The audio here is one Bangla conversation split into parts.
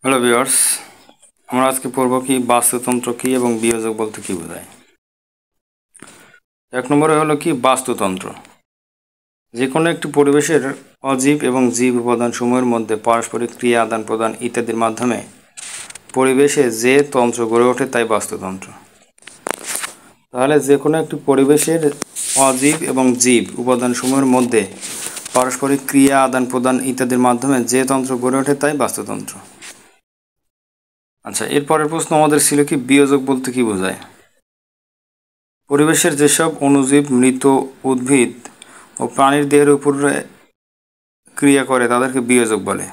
হ্যালো ভিউয়ার্স, আমরা আজকে পড়ব কি বাস্তুতন্ত্র কি এবং বিয়োজক বলতে কি বোঝায়। এক নম্বরে হলো কি বাস্তুতন্ত্র। যে কোনো একটি পরিবেশের অজীব এবং জীব উপাদানসমূহের মধ্যে পারস্পরিক ক্রিয়া আদান প্রদান ইত্যাদির মাধ্যমে পরিবেশে যে তন্ত্র গড়ে ওঠে তাই বাস্তুতন্ত্র। তাহলে যে কোনো একটি পরিবেশের অজীব এবং জীব উপাদানসমূহের মধ্যে পারস্পরিক ক্রিয়া আদান প্রদান ইত্যাদির মাধ্যমে যে তন্ত্র গড়ে ওঠে তাই বাস্তুতন্ত্র। আচ্ছা, এরপরের প্রশ্ন আমাদের ছিল কি বিয়োজক বলতে কি বোঝায়। পরিবেশের যেসব অণুজীব মৃত উদ্ভিদ ও প্রাণীর দেহের উপর ক্রিয়া করে তাদেরকে বিয়োজক বলে।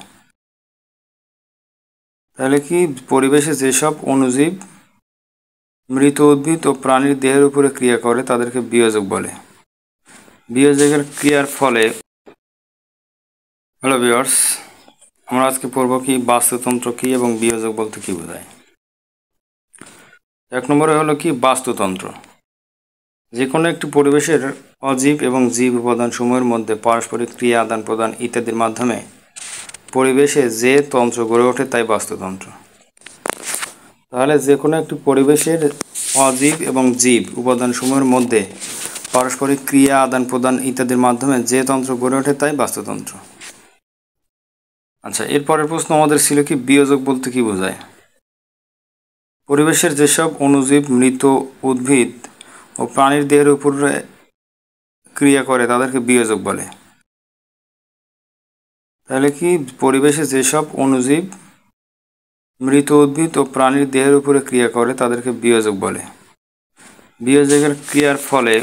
তাহলে কি পরিবেশে যেসব অণুজীব মৃত উদ্ভিদ ও প্রাণীর দেহের উপরে ক্রিয়া করে তাদেরকে বিয়োজক বলে। বিয়োজকের ক্রিয়ার ফলে হ্যালো ভিউয়ার্স, আমরা আজকে পড়ব কি বাস্তুতন্ত্র কি এবং বিয়োজক বলতে কি বোঝায়। এক নম্বরে হলো কি বাস্তুতন্ত্র। যে কোনো একটি পরিবেশের অজীব এবং জীব উপাদানসমূহের মধ্যে পারস্পরিক ক্রিয়া আদান প্রদান ইত্যাদির মাধ্যমে পরিবেশে যে তন্ত্র গড়ে ওঠে তাই বাস্তুতন্ত্র। তাহলে যে কোনো একটি পরিবেশের অজীব এবং জীব উপাদানসমূহের মধ্যে পারস্পরিক ক্রিয়া আদান প্রদান ইত্যাদির মাধ্যমে যে তন্ত্র গড়ে ওঠে তাই বাস্তুতন্ত্র। আচ্ছা, এরপরের প্রশ্ন আমাদের ছিল কি বিয়োজক বলতে কি বোঝায়। পরিবেশের যেসব অণুজীব মৃত উদ্ভিদ ও প্রাণীর দেহের উপর ক্রিয়া করে তাদেরকে বিয়োজক বলে। তাহলে কি পরিবেশে যেসব অণুজীব মৃত উদ্ভিদ ও প্রাণীর দেহের উপরে ক্রিয়া করে তাদেরকে বিয়োজক বলে। বিয়োজকের ক্রিয়ার ফলে